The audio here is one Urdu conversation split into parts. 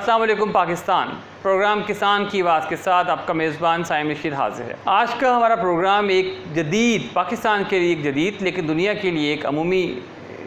السلام علیکم پاکستان۔ پروگرام کسان کی آواز کے ساتھ آپ کا میزبان سائم رشید حاضر ہے۔ آج کا ہمارا پروگرام ایک جدید، پاکستان کے لیے ایک جدید لیکن دنیا کے لیے ایک عمومی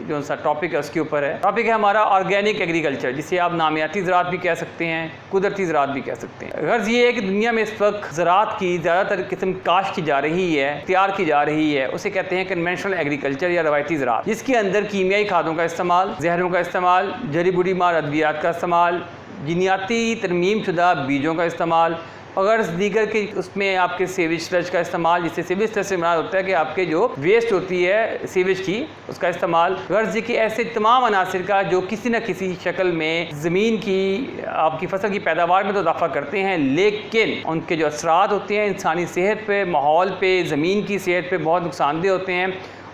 جو سا ٹاپک ہے اس کے اوپر ہے۔ ٹاپک ہے ہمارا آرگینک ایگریکلچر، جسے آپ نامیاتی زراعت بھی کہہ سکتے ہیں، قدرتی زراعت بھی کہہ سکتے ہیں۔ غرض یہ ہے کہ دنیا میں اس وقت زراعت کی زیادہ تر قسم کاشت کی جا رہی ہے، تیار کی جا رہی ہے، اسے کہتے ہیں کنونشنل ایگریکلچر یا روایتی زراعت، جس کے اندر کیمیائی کھادوں کا استعمال، زہروں کا استعمال، جڑی بوٹی مار ادویات کا استعمال، جینیاتی ترمیم شدہ بیجوں کا استعمال، اگر دیگر کے اس میں آپ کے سیویج سلج کا استعمال، جس سے سیویج سلج سے مراد ہوتا ہے کہ آپ کے جو ویسٹ ہوتی ہے سیویج کی، اس کا استعمال، غرض یہ کہ ایسے تمام عناصر کا جو کسی نہ کسی شکل میں زمین کی آپ کی فصل کی پیداوار میں تو اضافہ کرتے ہیں، لیکن ان کے جو اثرات ہوتے ہیں انسانی صحت پہ، ماحول پہ، زمین کی صحت پہ بہت نقصان دہ ہوتے ہیں،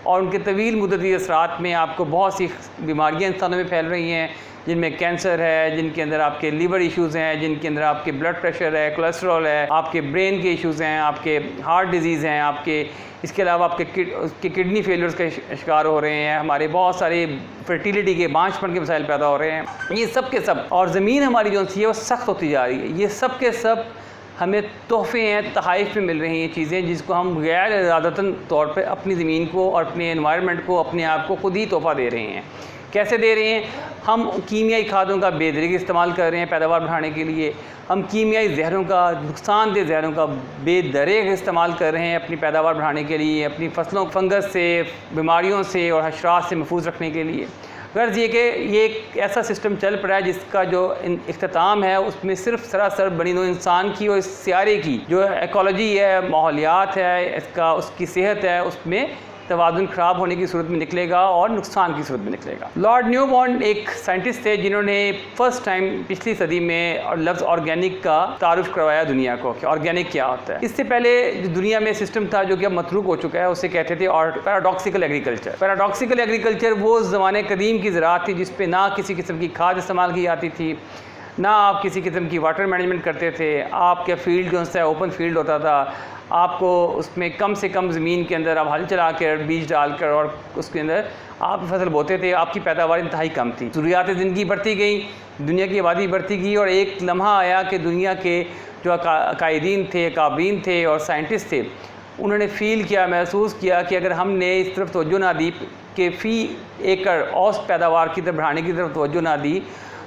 اور ان کے طویل مدتی اثرات میں آپ کو بہت سی بیماریاں انسانوں میں پھیل رہی ہیں، جن میں کینسر ہے، جن کے اندر آپ کے لیور ایشوز ہیں، جن کے اندر آپ کے بلڈ پریشر ہے، کولیسٹرول ہے، آپ کے برین کے ایشوز ہیں، آپ کے ہارٹ ڈیزیز ہیں، آپ کے اس کے علاوہ آپ کے کڈنی فیلئرز کا شکار ہو رہے ہیں، ہمارے بہت سارے فرٹیلیٹی کے، بانجھ پن کے مسائل پیدا ہو رہے ہیں، یہ سب کے سب، اور زمین ہماری جو سی ہے وہ سخت ہوتی جا رہی ہے۔ یہ سب کے سب ہمیں تحفے ہیں، تحائف میں مل رہی ہیں چیزیں جس کو ہم غیر ارادتاً طور پہ اپنی زمین کو اور اپنے انوائرمنٹ کو، اپنے آپ کو خود ہی تحفہ دے رہے ہیں۔ کیسے دے رہے ہیں؟ ہم کیمیائی کھادوں کا بے دریغ استعمال کر رہے ہیں پیداوار بڑھانے کے لیے، ہم کیمیائی زہروں کا، نقصان دہ زہروں کا بے دریغ استعمال کر رہے ہیں اپنی پیداوار بڑھانے کے لیے، اپنی فصلوں فنگس سے، بیماریوں سے اور حشرات سے محفوظ رکھنے کے لیے۔ غرض یہ کہ یہ ایک ایسا سسٹم چل پڑا ہے جس کا جو اختتام ہے اس میں صرف سراسر بنی نوع انسان کی اور اس سیارے کی جو ایکولوجی ہے، ماحولیات ہے، اس کی صحت ہے، اس میں توازن خراب ہونے کی صورت میں نکلے گا اور نقصان کی صورت میں نکلے گا۔ لارڈ نیو بورن ایک سائنٹسٹ تھے جنہوں نے فرسٹ ٹائم پچھلی صدی میں لفظ آرگینک کا تعارف کروایا دنیا کو کہ آرگینک کیا ہوتا ہے۔ اس سے پہلے جو دنیا میں سسٹم تھا جو کہ اب متروک ہو چکا ہے، اسے کہتے تھے پیراڈاکسیکل ایگریکلچر۔ پیراڈاکسیکل ایگریکلچر وہ زمانے قدیم کی زراعت تھی جس پہ نہ کسی قسم کی کھاد استعمال کی جاتی تھی، نہ آپ کسی قسم کی واٹر مینجمنٹ کرتے تھے، آپ کے فیلڈ جو ہے اوپن فیلڈ ہوتا تھا، آپ کو اس میں کم سے کم زمین کے اندر آپ ہل چلا کر بیج ڈال کر اور اس کے اندر آپ فصل بوتے تھے، آپ کی پیداوار انتہائی کم تھی۔ ضروریات زندگی بڑھتی گئی، دنیا کی آبادی بڑھتی گئی، اور ایک لمحہ آیا کہ دنیا کے جو قائدین تھے، کابرین تھے اور سائنٹسٹ تھے، انہوں نے فیل کیا، محسوس کیا کہ اگر ہم نے اس طرف توجہ نہ دی کہ فی ایکڑ اوسط پیداوار کی طرف بڑھانے کی طرف توجہ نہ دی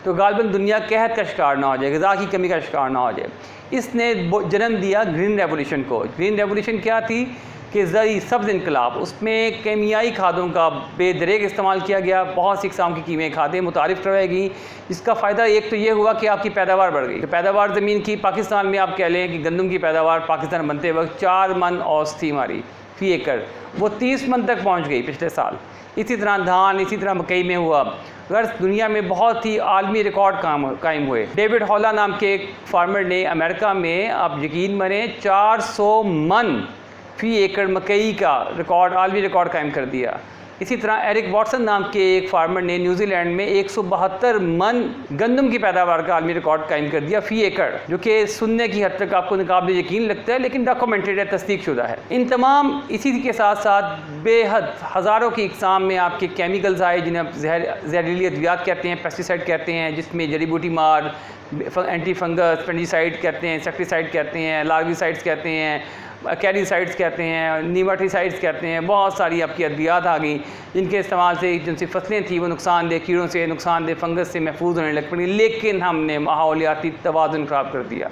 تو غالباً دنیا قحط کا شکار نہ ہو جائے، غذا کی کمی کا شکار نہ ہو جائے۔ اس نے جنم دیا گرین ریولیوشن کو۔ گرین ریولیوشن کیا تھی کہ زرعی سبز انقلاب، اس میں کیمیائی کھادوں کا بے دریغ استعمال کیا گیا، بہت سی اقسام کی کیمیائی کھادیں متعارف کروائی گئیں، جس کا فائدہ ایک تو یہ ہوا کہ آپ کی پیداوار بڑھ گئی۔ پیداوار زمین کی پاکستان میں آپ کہہ لیں کہ گندم کی پیداوار پاکستان بنتے وقت 4 من اوسط تھی ہماری فی ایکڑ، وہ 30 من تک پہنچ گئی پچھلے سال۔ اسی طرح دھان، اسی طرح مکئی میں ہوا۔ غرض دنیا میں بہت ہی عالمی ریکارڈ قائم ہوئے۔ ڈیوڈ ہالا نام کے ایک فارمر نے امریکہ میں، آپ یقین مانیں، 400 من فی ایکڑ مکئی کا ریکارڈ، عالمی ریکارڈ قائم کر دیا۔ اسی طرح ایرک واٹسن نام کے ایک فارمر نے نیوزی لینڈ میں 172 من گندم کی پیداوار کا عالمی ریکارڈ قائم کر دیا فی ایکڑ، جو کہ سننے کی حد تک آپ کو ناقابل یقین لگتا ہے لیکن ڈاکومنٹڈ ہے، تصدیق شدہ ہے۔ ان تمام اسی کے ساتھ ساتھ بے حد ہزاروں کی اقسام میں آپ کے کیمیکلز آئے جنہیں آپ زہریلی ادویات کہتے ہیں، پیسٹی سائڈ کہتے ہیں، جس میں جڑی بوٹی مار، اینٹی فنگس، فنجی سائڈ کہتے ہیں، انسیکٹی سائڈ کہتے ہیں، لاروی سائڈس کہتے ہیں، کیری سائڈس کہتے ہیں، نیماٹی سائڈس کہتے ہیں، بہت ساری آپ کی ادویات آ گئیں جن کے استعمال سے جن سی فصلیں تھیں وہ نقصان دہ کیڑوں سے، نقصان دہ فنگس سے محفوظ ہونے لگ پڑی، لیکن ہم نے ماحولیاتی توازن خراب کر دیا،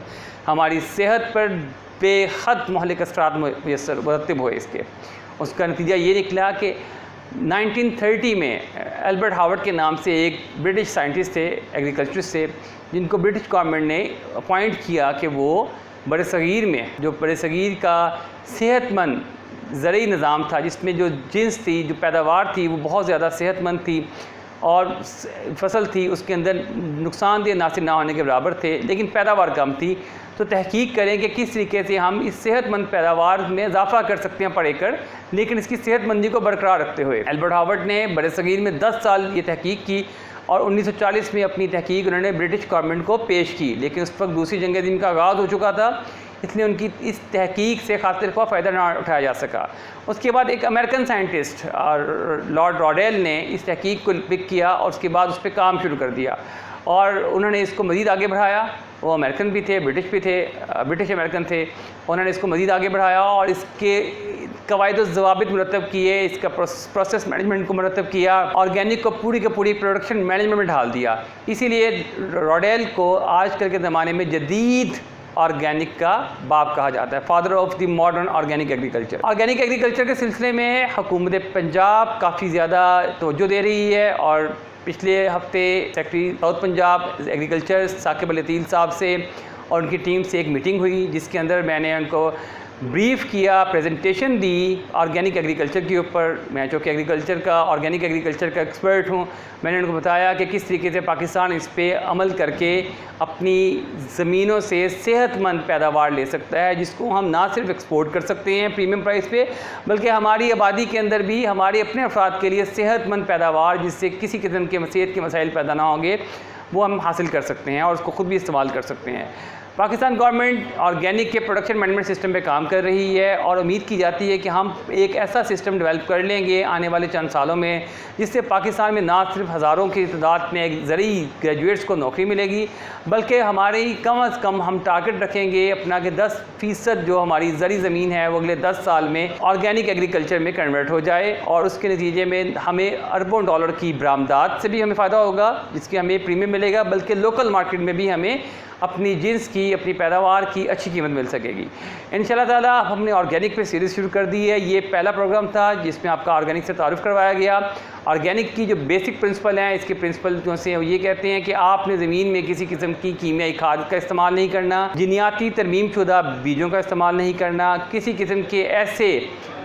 ہماری صحت پر بے حد مہلک اثرات مرتب ہوئے اس کا نتیجہ یہ نکلا کہ 1930 میں البرٹ ہاورڈ کے نام سے ایک برٹش سائنٹسٹ تھے، ایگریکلچرسٹ تھے، جن کو برٹش گورنمنٹ نے اپوائنٹ کیا کہ وہ بر صغیر میں، جو بر صغیر کا صحت مند زرعی نظام تھا، جس میں جو جنس تھی، جو پیداوار تھی، وہ بہت زیادہ صحت مند تھی اور فصل تھی اس کے اندر نقصان دہ عناصر نہ ہونے کے برابر تھے لیکن پیداوار کم تھی، تو تحقیق کریں کہ کس طریقے سے ہم اس صحت مند پیداوار میں اضافہ کر سکتے ہیں پر ایکڑ، لیکن اس کی صحت مندی کو برقرار رکھتے ہوئے۔ البرٹ ہاورڈ نے بر صغیر میں 10 سال یہ تحقیق کی اور 1940 میں اپنی تحقیق انہوں نے برٹش گورنمنٹ کو پیش کی، لیکن اس وقت دوسری جنگ عظیم کا آغاز ہو چکا تھا، اس لیے ان کی اس تحقیق سے خاطر خواہ فائدہ نہ اٹھایا جا سکا۔ اس کے بعد ایک امریکن سائنٹسٹ لارڈ راڈیل نے اس تحقیق کو پک کیا اور اس کے بعد اس پہ کام شروع کر دیا، اور انہوں نے اس کو مزید آگے بڑھایا. وہ امریکن بھی تھے, برٹش امریکن تھے. انہوں نے اس کو مزید آگے بڑھایا اور اس کے قواعد و ضوابط مرتب کیے, اس کا پروسیس مینجمنٹ کو مرتب کیا, آرگینک کو پوری کی پوری پروڈکشن مینجمنٹ میں ڈھال دیا. اسی لیے روڈیل کو آج کل کے زمانے میں جدید آرگینک کا باپ کہا جاتا ہے, father of the modern organic agriculture. Organic agriculture کے سلسلے میں حکومت پنجاب کافی زیادہ توجہ دے رہی ہے, اور پچھلے ہفتے secretary South Punjab agriculture Saqib Alateel sahib سے اور ان کی ٹیم سے ایک میٹنگ ہوئی, جس کے اندر میں نے ان کو بریف کیا, پریزنٹیشن دی آرگینک ایگریکلچر کے اوپر. میں چونکہ ایگریکلچر کا آرگینک ایگریکلچر کا ایکسپرٹ ہوں, میں نے ان کو بتایا کہ کس طریقے سے پاکستان اس پہ عمل کر کے اپنی زمینوں سے صحت مند پیداوار لے سکتا ہے, جس کو ہم نہ صرف ایکسپورٹ کر سکتے ہیں پریمیم پرائس پہ, بلکہ ہماری آبادی کے اندر بھی ہمارے اپنے افراد کے لیے صحت مند پیداوار جس سے کسی قسم کے صحت کے مسائل پیدا نہ ہوں گے, وہ ہم حاصل کر سکتے ہیں اور اس کو خود بھی استعمال کر سکتے ہیں. پاکستان گورنمنٹ آرگینک کے پروڈکشن مینجمنٹ سسٹم پہ کام کر رہی ہے, اور امید کی جاتی ہے کہ ہم ایک ایسا سسٹم ڈیولپ کر لیں گے آنے والے چند سالوں میں, جس سے پاکستان میں نہ صرف ہزاروں کی تعداد میں زرعی گریجویٹس کو نوکری ملے گی, بلکہ ہماری کم از کم ہم ٹارگٹ رکھیں گے اپنا کہ 10% جو ہماری زرعی زمین ہے وہ اگلے 10 سال میں آرگینک ایگریکلچر میں کنورٹ ہو جائے, اور اس کے نتیجے میں ہمیں اربوں ڈالر کی برآمدات سے بھی ہمیں فائدہ ہوگا, جس کی ہمیں پریمیم ملے گا, بلکہ لوکل مارکیٹ میں بھی ہمیں اپنی جنس کی, اپنی پیداوار کی اچھی قیمت مل سکے گی. انشاءاللہ تعالیٰ ہم نے آرگینک پہ سیریز شروع کر دی ہے. یہ پہلا پروگرام تھا جس میں آپ کا آرگینک سے تعارف کروایا گیا. آرگینک کی جو بیسک پرنسپل ہیں, اس کے پرنسپل جو سے یہ کہتے ہیں کہ آپ نے زمین میں کسی قسم کی کیمیائی کھاد کا استعمال نہیں کرنا, جینیاتی ترمیم شدہ بیجوں کا استعمال نہیں کرنا, کسی قسم کے ایسے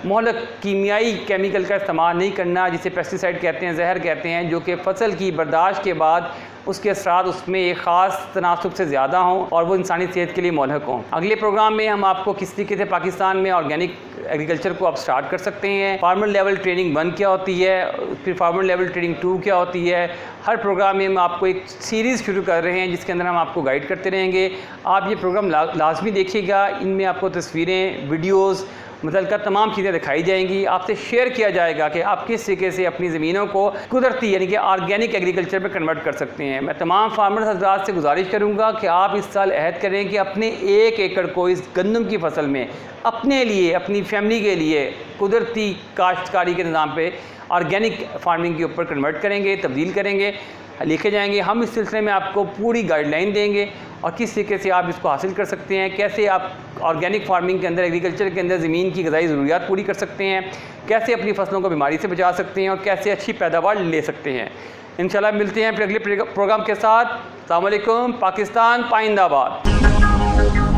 مہلک کیمیائی کیمیکل کا استعمال نہیں کرنا جسے پیسٹیسائڈ کہتے ہیں, زہر کہتے ہیں, جو کہ فصل کی برداشت کے بعد اس کے اثرات اس میں ایک خاص تناسب سے زیادہ ہوں اور وہ انسانی صحت کے لیے مہلک ہوں. اگلے پروگرام میں ہم آپ کو کس طریقے سے پاکستان میں آرگینک ایگریکلچر کو آپ سٹارٹ کر سکتے ہیں, فارمر لیول ٹریننگ 1 کیا ہوتی ہے, پھر فارمر لیول ٹریننگ 2 کیا ہوتی ہے. ہر پروگرام میں ہم آپ کو ایک سیریز شروع کر رہے ہیں جس کے اندر ہم آپ کو گائیڈ کرتے رہیں گے. آپ یہ پروگرام لازمی دیکھیے گا, ان میں آپ کو تصویریں, ویڈیوز, متعلقہ تمام چیزیں دکھائی جائیں گی. آپ سے شیئر کیا جائے گا کہ آپ کس طریقے سے اپنی زمینوں کو قدرتی یعنی کہ آرگینک ایگریکلچر پہ کنورٹ کر سکتے ہیں. میں تمام فارمرز حضرات سے گزارش کروں گا کہ آپ اس سال عہد کریں کہ اپنے 1 ایکڑ کو اس گندم کی فصل میں اپنے لیے, اپنی فیملی کے لیے قدرتی کاشتکاری کے نظام پہ آرگینک فارمنگ کے اوپر کنورٹ کریں گے, تبدیل کریں گے, لکھے جائیں گے. ہم اس سلسلے میں آپ کو پوری گائیڈ لائن دیں گے اور کس طریقے سے آپ اس کو حاصل کر سکتے ہیں, کیسے آپ آرگینک فارمنگ کے اندر, ایگریکلچر کے اندر زمین کی غذائی ضروریات پوری کر سکتے ہیں, کیسے اپنی فصلوں کو بیماری سے بچا سکتے ہیں, اور کیسے اچھی پیداوار لے سکتے ہیں. انشاءاللہ ملتے ہیں پھر اگلے پروگرام کے ساتھ. السلام علیکم. پاکستان پائندہ باد.